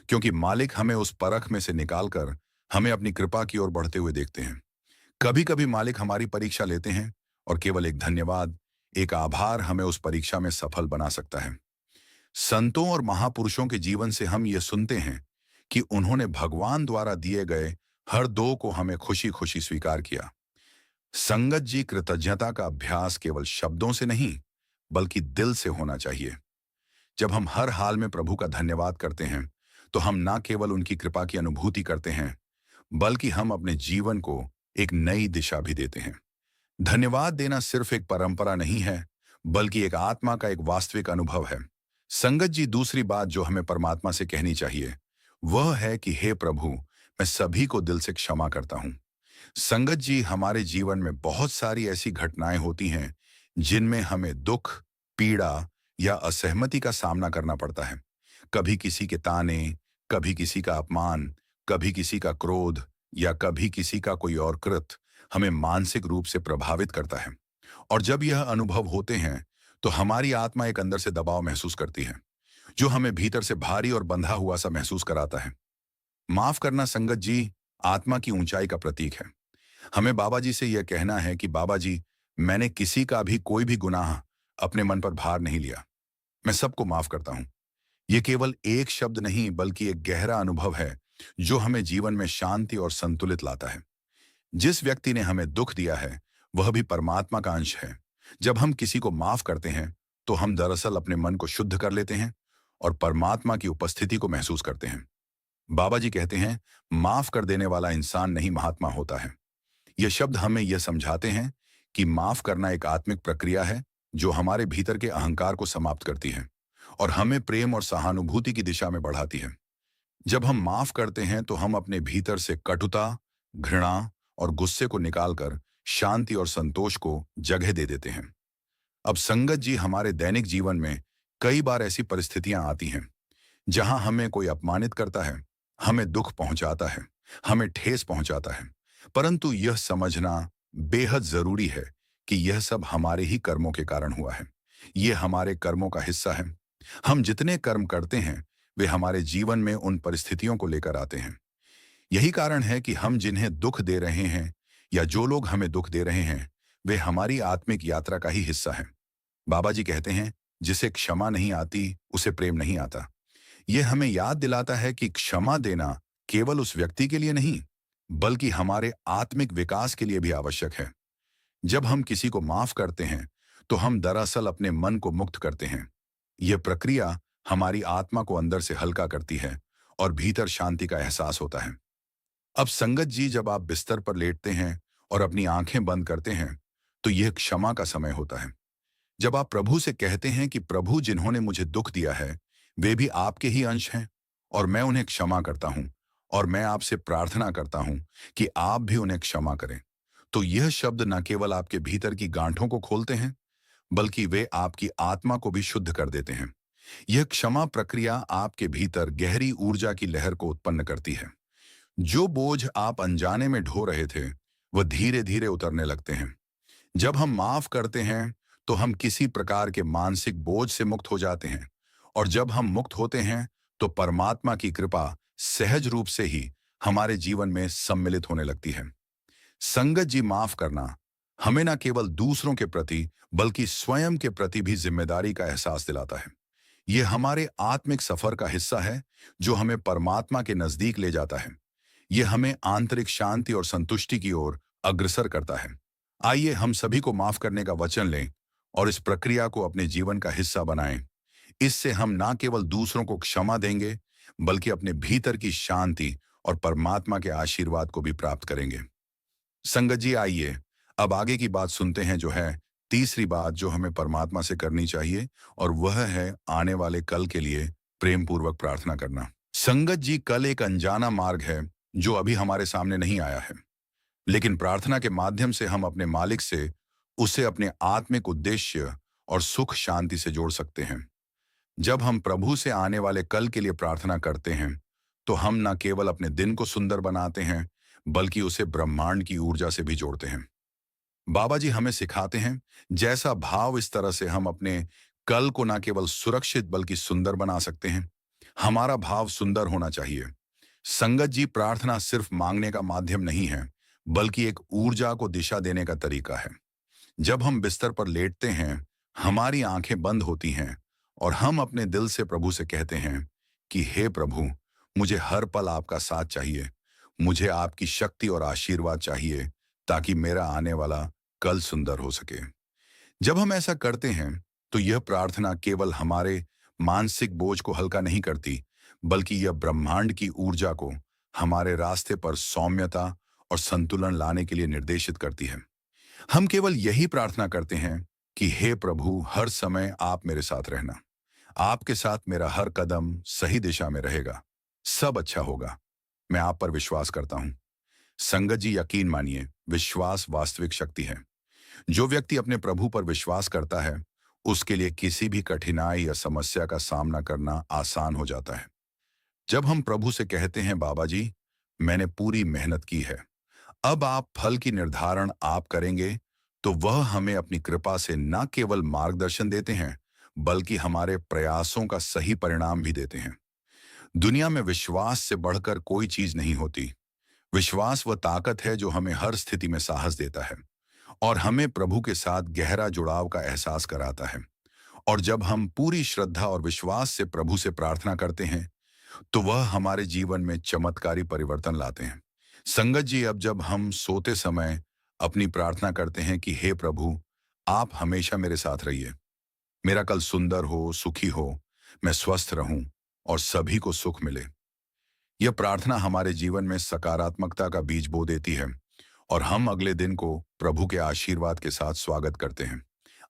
क्योंकि मालिक हमें उस परख में से निकालकर हमें अपनी कृपा की ओर बढ़ते हुए देखते हैं। कभी कभी मालिक हमारी परीक्षा लेते हैं, और केवल एक धन्यवाद, एक आभार हमें उस परीक्षा में सफल बना सकता है। संतों और महापुरुषों के जीवन से हम ये सुनते हैं कि उन्होंने भगवान द्वारा दिए गए हर दो को हमें खुशी खुशी स्वीकार किया। संगत जी, कृतज्ञता का अभ्यास केवल शब्दों से नहीं, बल्कि दिल से होना चाहिए। जब हम हर हाल में प्रभु का धन्यवाद करते हैं, तो हम न केवल उनकी कृपा की अनुभूति करते हैं, बल्कि हम अपने जीवन को एक नई दिशा भी देते हैं। धन्यवाद देना सिर्फ एक परंपरा नहीं है, बल्कि एक आत्मा का एक वास्तविक अनुभव है। संगत जी, दूसरी बात जो हमें परमात्मा से कहनी चाहिए वह है कि हे प्रभु, मैं सभी को दिल से क्षमा करता हूं। संगत जी, हमारे जीवन में बहुत सारी ऐसी घटनाएं होती हैं जिनमें हमें दुख, पीड़ा या असहमति का सामना करना पड़ता है। कभी किसी के ताने, कभी किसी का अपमान, कभी किसी का क्रोध, या कभी किसी का कोई और कृत्य हमें मानसिक रूप से प्रभावित करता है। और जब यह अनुभव होते हैं, तो हमारी आत्मा एक अंदर से दबाव महसूस करती है, जो हमें भीतर से भारी और बंधा हुआ सा महसूस कराता है। माफ करना, संगत जी, आत्मा की ऊंचाई का प्रतीक है। हमें बाबा जी से यह कहना है कि बाबा जी, मैंने किसी का भी कोई भी गुनाह अपने मन पर भार नहीं लिया, मैं सबको माफ करता हूं। यह केवल एक शब्द नहीं, बल्कि एक गहरा अनुभव है जो हमें जीवन में शांति और संतुलित लाता है। जिस व्यक्ति ने हमें दुख दिया है, वह भी परमात्मा का अंश है। जब हम किसी को माफ करते हैं तो हम दरअसल अपने मन को शुद्ध कर लेते हैं और परमात्मा की उपस्थिति को महसूस करते हैं। बाबा जी कहते हैं, माफ कर देने वाला इंसान नहीं महात्मा होता है। ये शब्द हमें यह समझाते हैं कि माफ करना एक आत्मिक प्रक्रिया है जो हमारे भीतर के अहंकार को समाप्त करती है और हमें प्रेम और सहानुभूति की दिशा में बढ़ाती है। जब हम माफ करते हैं तो हम अपने भीतर से कटुता, घृणा और गुस्से को निकालकर शांति और संतोष को जगह दे देते हैं। अब संगत जी, हमारे दैनिक जीवन में कई बार ऐसी परिस्थितियां आती हैं जहां हमें कोई अपमानित करता है, हमें दुख पहुंचाता है, हमें ठेस पहुंचाता है। परंतु यह समझना बेहद जरूरी है कि यह सब हमारे ही कर्मों के कारण हुआ है। यह हमारे कर्मों का हिस्सा है। हम जितने कर्म करते हैं वे हमारे जीवन में उन परिस्थितियों को लेकर आते हैं। यही कारण है कि हम जिन्हें दुख दे रहे हैं या जो लोग हमें दुख दे रहे हैं वे हमारी आत्मिक यात्रा का ही हिस्सा है। बाबा जी कहते हैं, जिसे क्षमा नहीं आती उसे प्रेम नहीं आता। यह हमें याद दिलाता है कि क्षमा देना केवल उस व्यक्ति के लिए नहीं बल्कि हमारे आत्मिक विकास के लिए भी आवश्यक है। जब हम किसी को माफ करते हैं तो हम दरअसल अपने मन को मुक्त करते हैं। यह प्रक्रिया हमारी आत्मा को अंदर से हल्का करती है और भीतर शांति का एहसास होता है। अब संगत जी, जब आप बिस्तर पर लेटते हैं और अपनी आंखें बंद करते हैं तो यह क्षमा का समय होता है। जब आप प्रभु से कहते हैं कि प्रभु, जिन्होंने मुझे दुख दिया है वे भी आपके ही अंश हैं और मैं उन्हें क्षमा करता हूं और मैं आपसे प्रार्थना करता हूं कि आप भी उन्हें क्षमा करें, तो यह शब्द न केवल आपके भीतर की गांठों को खोलते हैं बल्कि वे आपकी आत्मा को भी शुद्ध कर देते हैं। यह क्षमा प्रक्रिया आपके भीतर गहरी ऊर्जा की लहर को उत्पन्न करती है। जो बोझ आप अनजाने में ढो रहे थे वह धीरे धीरे उतरने लगते हैं। जब हम माफ करते हैं तो हम किसी प्रकार के मानसिक बोझ से मुक्त हो जाते हैं और जब हम मुक्त होते हैं तो परमात्मा की कृपा सहज रूप से ही हमारे जीवन में सम्मिलित होने लगती है। संगत जी, माफ करना हमें न केवल दूसरों के प्रति बल्कि स्वयं के प्रति भी जिम्मेदारी का एहसास दिलाता है। यह हमारे आत्मिक सफर का हिस्सा है जो हमें परमात्मा के नजदीक ले जाता है। यह हमें आंतरिक शांति और संतुष्टि की ओर अग्रसर करता है। आइए हम सभी को माफ करने का वचन लें और इस प्रक्रिया को अपने जीवन का हिस्सा बनाएं। इससे हम ना केवल दूसरों को क्षमा देंगे बल्कि अपने भीतर की शांति और परमात्मा के आशीर्वाद को भी प्राप्त करेंगे। संगत जी, आइए अब आगे की बात सुनते हैं, जो है तीसरी बात जो हमें परमात्मा से करनी चाहिए, और वह है आने वाले कल के लिए प्रेम पूर्वक प्रार्थना करना। संगत जी, कल एक अनजाना मार्ग है जो अभी हमारे सामने नहीं आया है, लेकिन प्रार्थना के माध्यम से हम अपने मालिक से उसे अपने आत्मिक उद्देश्य और सुख शांति से जोड़ सकते हैं। जब हम प्रभु से आने वाले कल के लिए प्रार्थना करते हैं तो हम न केवल अपने दिन को सुंदर बनाते हैं बल्कि उसे ब्रह्मांड की ऊर्जा से भी जोड़ते हैं। बाबा जी हमें सिखाते हैं, जैसा भाव इस तरह से हम अपने कल को न केवल सुरक्षित बल्कि सुंदर बना सकते हैं। हमारा भाव सुंदर होना चाहिए। संगत जी, प्रार्थना सिर्फ मांगने का माध्यम नहीं है बल्कि एक ऊर्जा को दिशा देने का तरीका है। जब हम बिस्तर पर लेटते हैं, हमारी आंखें बंद होती हैं और हम अपने दिल से प्रभु से कहते हैं कि हे प्रभु, मुझे हर पल आपका साथ चाहिए। मुझे आपकी शक्ति और आशीर्वाद चाहिए ताकि मेरा आने वाला कल सुंदर हो सके। जब हम ऐसा करते हैं तो यह प्रार्थना केवल हमारे मानसिक बोझ को हल्का नहीं करती बल्कि यह ब्रह्मांड की ऊर्जा को हमारे रास्ते पर सौम्यता और संतुलन लाने के लिए निर्देशित करती है। हम केवल यही प्रार्थना करते हैं कि हे प्रभु, हर समय आप मेरे साथ रहना। आपके साथ मेरा हर कदम सही दिशा में रहेगा। सब अच्छा होगा। मैं आप पर विश्वास करता हूं। संगत जी, यकीन मानिए, विश्वास वास्तविक शक्ति है। जो व्यक्ति अपने प्रभु पर विश्वास करता है उसके लिए किसी भी कठिनाई या समस्या का सामना करना आसान हो जाता है। जब हम प्रभु से कहते हैं, बाबा जी, मैंने पूरी मेहनत की है, अब आप फल की निर्धारण आप करेंगे, तो वह हमें अपनी कृपा से न केवल मार्गदर्शन देते हैं बल्कि हमारे प्रयासों का सही परिणाम भी देते हैं। दुनिया में विश्वास से बढ़कर कोई चीज नहीं होती। विश्वास वह ताकत है जो हमें हर स्थिति में साहस देता है और हमें प्रभु के साथ गहरा जुड़ाव का एहसास कराता है। और जब हम पूरी श्रद्धा और विश्वास से प्रभु से प्रार्थना करते हैं तो वह हमारे जीवन में चमत्कारी परिवर्तन लाते हैं। संगत जी, अब जब हम सोते समय अपनी प्रार्थना करते हैं कि हे प्रभु, आप हमेशा मेरे साथ रहिए। मेरा कल सुंदर हो, सुखी हो, मैं स्वस्थ रहूं और सभी को सुख मिले। यह प्रार्थना हमारे जीवन में सकारात्मकता का बीज बो देती है और हम अगले दिन को प्रभु के आशीर्वाद के साथ स्वागत करते हैं।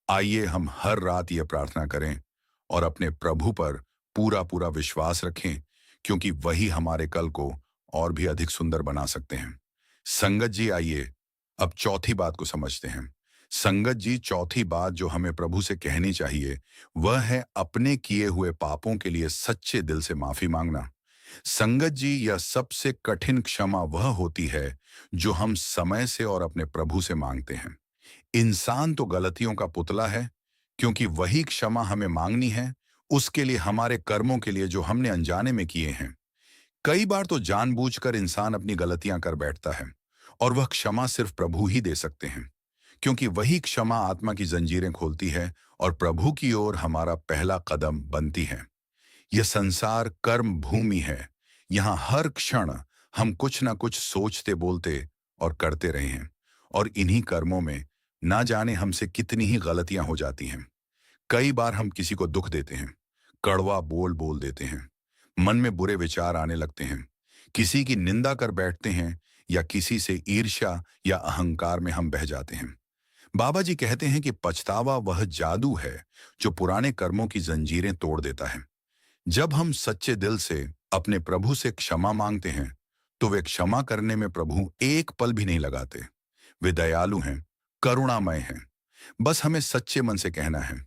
आइए हम हर रात यह प्रार्थना करें और अपने प्रभु पर पूरा पूरा विश्वास रखें, क्योंकि वही हमारे कल को और भी अधिक सुंदर बना सकते हैं। संगत जी, आइए अब चौथी बात को समझते हैं। संगत जी, चौथी बात जो हमें प्रभु से कहनी चाहिए वह है अपने किए हुए पापों के लिए सच्चे दिल से माफी मांगना। संगत जी, यह सबसे कठिन क्षमा वह होती है जो हम समय से और अपने प्रभु से मांगते हैं। इंसान तो गलतियों का पुतला है, क्योंकि वही क्षमा हमें मांगनी है उसके लिए, हमारे कर्मों के लिए जो हमने अनजाने में किए हैं। कई बार तो जानबूझकर इंसान अपनी गलतियां कर बैठता है और वह क्षमा सिर्फ प्रभु ही दे सकते हैं, क्योंकि वही क्षमा आत्मा की जंजीरें खोलती है और प्रभु की ओर हमारा पहला कदम बनती है। यह संसार कर्म भूमि है। यहाँ हर क्षण हम कुछ ना कुछ सोचते, बोलते और करते रहे हैं, और इन्हीं कर्मों में ना जाने हमसे कितनी ही गलतियां हो जाती हैं। कई बार हम किसी को दुख देते हैं, कड़वा बोल बोल देते हैं, मन में बुरे विचार आने लगते हैं, किसी की निंदा कर बैठते हैं या किसी से ईर्ष्या या अहंकार में हम बह जाते हैं। बाबा जी कहते हैं कि पछतावा वह जादू है जो पुराने कर्मों की जंजीरें तोड़ देता है। जब हम सच्चे दिल से अपने प्रभु से क्षमा मांगते हैं तो वे क्षमा करने में प्रभु एक पल भी नहीं लगाते। वे दयालु हैं, करुणामय हैं। बस हमें सच्चे मन से कहना है,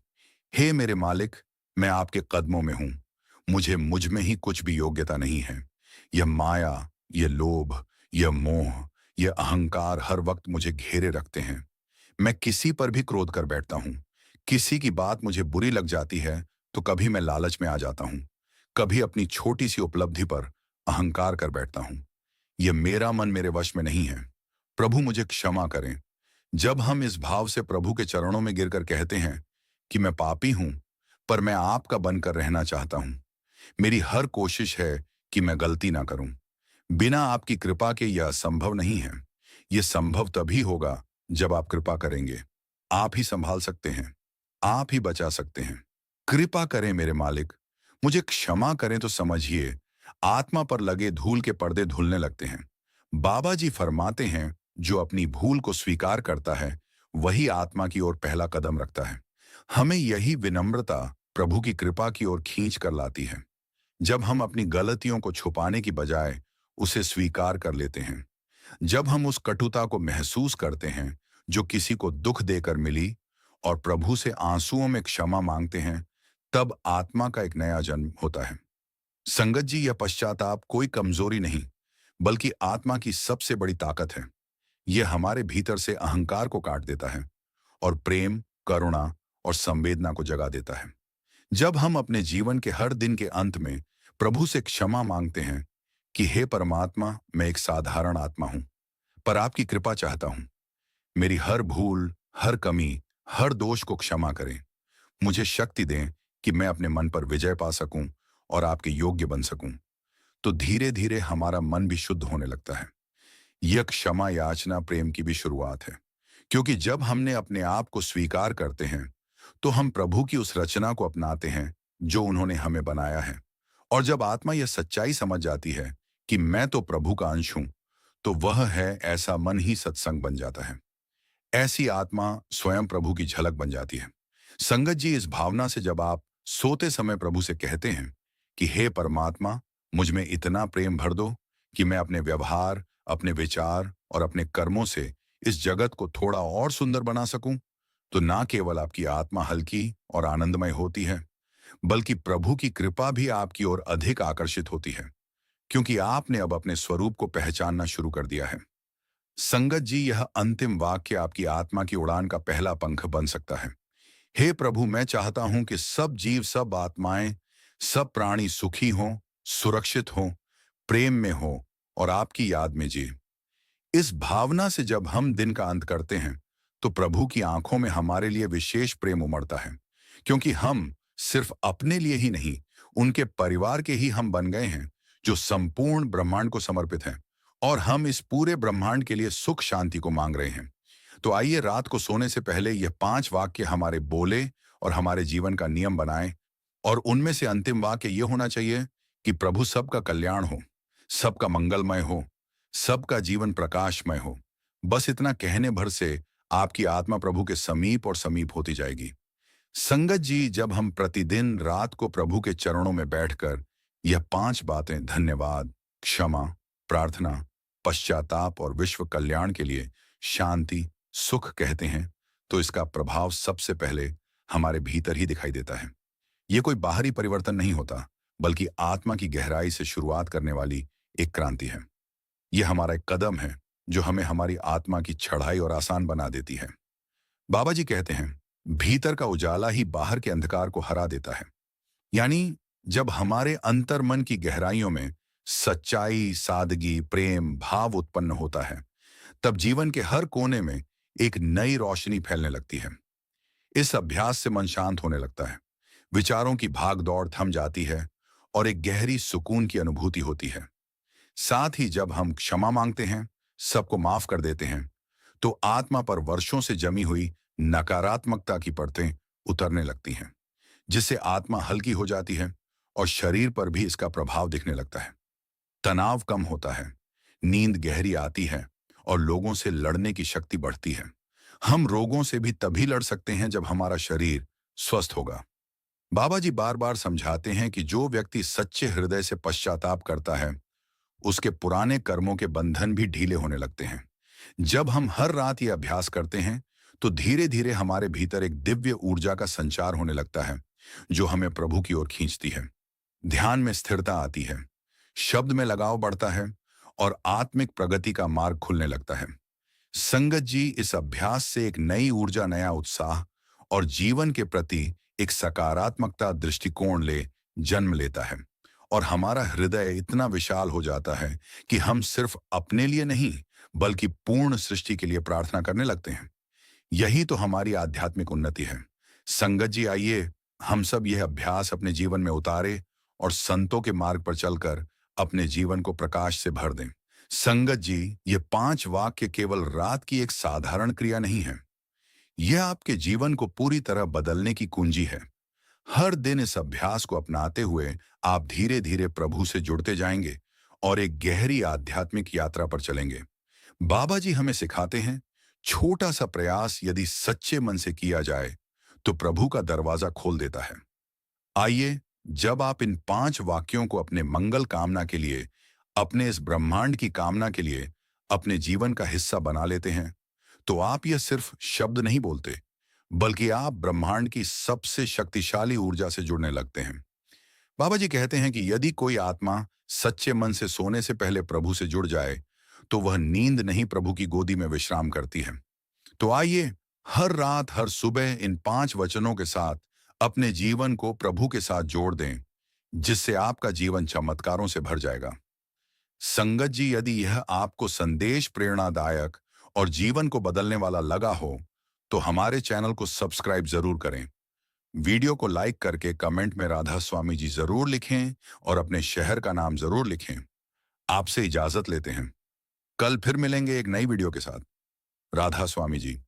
हे मेरे मालिक, मैं आपके कदमों में हूं। मुझ में ही कुछ भी योग्यता नहीं है। यह माया, यह लोभ, यह मोह, यह अहंकार हर वक्त मुझे घेरे रखते हैं। मैं किसी पर भी क्रोध कर बैठता हूं। किसी की बात मुझे बुरी लग जाती है तो कभी मैं लालच में आ जाता हूं, कभी अपनी छोटी सी उपलब्धि पर अहंकार कर बैठता हूं। यह मेरा मन मेरे वश में नहीं है। प्रभु मुझे क्षमा करें। जब हम इस भाव से प्रभु के चरणों में गिरकर कहते हैं कि मैं पापी हूं, पर मैं आपका बनकर रहना चाहता हूं, मेरी हर कोशिश है कि मैं गलती ना करूं, बिना आपकी कृपा के यह संभव नहीं है। यह संभव तभी होगा जब आप कृपा करेंगे। आप ही संभाल सकते हैं, आप ही बचा सकते हैं। कृपा करें मेरे मालिक, मुझे क्षमा करें तो समझिए आत्मा पर लगे धूल के पर्दे धुलने लगते हैं। बाबा जी फरमाते हैं, जो अपनी भूल को स्वीकार करता है वही आत्मा की ओर पहला कदम रखता है। हमें यही विनम्रता प्रभु की कृपा की ओर खींच कर लाती है। जब हम अपनी गलतियों को छुपाने की बजाय उसे स्वीकार कर लेते हैं, जब हम उस कटुता को महसूस करते हैं जो किसी को दुख देकर मिली और प्रभु से आंसुओं में क्षमा मांगते हैं, तब आत्मा का एक नया जन्म होता है। संगत जी, यह पश्चाताप कोई कमजोरी नहीं, बल्कि आत्मा की सबसे बड़ी ताकत है। यह हमारे भीतर से अहंकार को काट देता है और प्रेम, करुणा और संवेदना को जगा देता है। जब हम अपने जीवन के हर दिन के अंत में प्रभु से क्षमा मांगते हैं कि हे परमात्मा, मैं एक साधारण आत्मा हूं, पर आपकी कृपा चाहता हूं। मेरी हर भूल, हर कमी, हर दोष को क्षमा करें। मुझे शक्ति दें कि मैं अपने मन पर विजय पा सकूं और आपके योग्य बन सकूं। तो धीरे धीरे हमारा मन भी शुद्ध होने लगता है। यह क्षमा याचना प्रेम की भी शुरुआत है, क्योंकि जब हमने अपने आप को स्वीकार करते हैं तो हम प्रभु की उस रचना को अपनाते हैं जो उन्होंने हमें बनाया है। और जब आत्मा यह सच्चाई समझ जाती है कि मैं तो प्रभु का अंश हूं, तो वह है ऐसा मन ही सत्संग बन जाता है। ऐसी आत्मा स्वयं प्रभु की झलक बन जाती है। संगत जी, इस भावना से जब आप सोते समय प्रभु से कहते हैं कि हे परमात्मा, मुझ में इतना प्रेम भर दो कि मैं अपने व्यवहार, अपने विचार और अपने कर्मों से इस जगत को थोड़ा और सुंदर बना सकूं, तो ना केवल आपकी आत्मा हल्की और आनंदमय होती है, बल्कि प्रभु की कृपा भी आपकी ओर अधिक आकर्षित होती है, क्योंकि आपने अब अपने स्वरूप को पहचानना शुरू कर दिया है। संगत जी, यह अंतिम वाक्य आपकी आत्मा की उड़ान का पहला पंख बन सकता है। हे प्रभु, मैं चाहता हूं कि सब जीव, सब आत्माएं, सब प्राणी सुखी हों, सुरक्षित हों, प्रेम में हों और आपकी याद में जिए। इस भावना से जब हम दिन का अंत करते हैं तो प्रभु की आंखों में हमारे लिए विशेष प्रेम उमड़ता है, क्योंकि हम सिर्फ अपने लिए ही नहीं, उनके परिवार के ही हम बन गए हैं जो संपूर्ण ब्रह्मांड को समर्पित हैं, और हम इस पूरे ब्रह्मांड के लिए सुख शांति को मांग रहे हैं। तो आइए रात को सोने से पहले यह 5 वाक्य हमारे बोले और हमारे जीवन का नियम बनाएं। और उनमें से अंतिम वाक्य ये होना चाहिए कि प्रभु सबका कल्याण हो, सबका मंगलमय हो, सबका जीवन प्रकाशमय हो। बस इतना कहने भर से आपकी आत्मा प्रभु के समीप और समीप होती जाएगी। संगत जी, जब हम प्रतिदिन रात को प्रभु के चरणों में बैठकर यह 5 बातें धन्यवाद, क्षमा, प्रार्थना, पश्चाताप और विश्व कल्याण के लिए शांति, सुख कहते हैं, तो इसका प्रभाव सबसे पहले हमारे भीतर ही दिखाई देता है। ये कोई बाहरी परिवर्तन नहीं होता, बल्कि आत्मा की गहराई से शुरुआत करने वाली एक क्रांति है। यह हमारा एक कदम है जो हमें हमारी आत्मा की चढ़ाई और आसान बना देती है। बाबा जी कहते हैं, भीतर का उजाला ही बाहर के अंधकार को हरा देता है। यानी जब हमारे अंतर मन की गहराइयों में सच्चाई, सादगी, प्रेम भाव उत्पन्न होता है, तब जीवन के हर कोने में एक नई रोशनी फैलने लगती है। इस अभ्यास से मन शांत होने लगता है, विचारों की भाग दौड़ थम जाती है और एक गहरी सुकून की अनुभूति होती है। साथ ही जब हम क्षमा मांगते हैं, सबको माफ कर देते हैं, तो आत्मा पर वर्षों से जमी हुई नकारात्मकता की परतें उतरने लगती हैं, जिससे आत्मा हल्की हो जाती है और शरीर पर भी इसका प्रभाव दिखने लगता है। तनाव कम होता है, नींद गहरी आती है और लोगों से लड़ने की शक्ति बढ़ती है। हम रोगों से भी तभी लड़ सकते हैं जब हमारा शरीर स्वस्थ होगा। बाबा जी बार बार समझाते हैं कि जो व्यक्ति सच्चे हृदय से पश्चाताप करता है, उसके पुराने कर्मों के बंधन भी ढीले होने लगते हैं। जब हम हर रात ये अभ्यास करते हैं, तो धीरे धीरे हमारे भीतर एक दिव्य ऊर्जा का संचार होने लगता है, जो हमें प्रभु की ओर खींचती है। ध्यान में स्थिरता आती है, शब्द में लगाव बढ़ता है और आत्मिक प्रगति का मार्ग खुलने लगता है। संगत जी, इस अभ्यास से एक नई ऊर्जा, नया उत्साह और जीवन के प्रति एक सकारात्मकता दृष्टिकोण ले जन्म लेता है और हमारा हृदय इतना विशाल हो जाता है कि हम सिर्फ अपने लिए नहीं, बल्कि पूर्ण सृष्टि के लिए प्रार्थना करने लगते हैं। यही तो हमारी आध्यात्मिक उन्नति है। संगत जी, आइए हम सब यह अभ्यास अपने जीवन में उतारे और संतों के मार्ग पर चलकर अपने जीवन को प्रकाश से भर दें। संगत जी, ये 5 वाक्य केवल रात की एक साधारण क्रिया नहीं है। यह आपके जीवन को पूरी तरह बदलने की कुंजी है। हर दिन इस अभ्यास को अपनाते हुए आप धीरे धीरे प्रभु से जुड़ते जाएंगे और एक गहरी आध्यात्मिक यात्रा पर चलेंगे। बाबा जी हमें सिखाते हैं, छोटा सा प्रयास यदि सच्चे मन से किया जाए तो प्रभु का दरवाजा खोल देता है। आइए, जब आप इन 5 वाक्यों को अपने मंगल कामना के लिए, अपने इस ब्रह्मांड की कामना के लिए अपने जीवन का हिस्सा बना लेते हैं, तो आप यह सिर्फ शब्द नहीं बोलते, बल्कि आप ब्रह्मांड की सबसे शक्तिशाली ऊर्जा से जुड़ने लगते हैं। बाबा जी कहते हैं कि यदि कोई आत्मा सच्चे मन से सोने से पहले प्रभु से जुड़ जाए, तो वह नींद नहीं, प्रभु की गोदी में विश्राम करती है। तो आइए, हर रात, हर सुबह इन 5 वचनों के साथ अपने जीवन को प्रभु के साथ जोड़ दें, जिससे आपका जीवन चमत्कारों से भर जाएगा। संगत जी, यदि यह आपको संदेश प्रेरणादायक और जीवन को बदलने वाला लगा हो, तो हमारे चैनल को सब्सक्राइब जरूर करें। वीडियो को लाइक करके कमेंट में राधा स्वामी जी जरूर लिखें और अपने शहर का नाम जरूर लिखें। आपसे इजाजत लेते हैं। कल फिर मिलेंगे एक नई वीडियो के साथ। राधा स्वामी जी।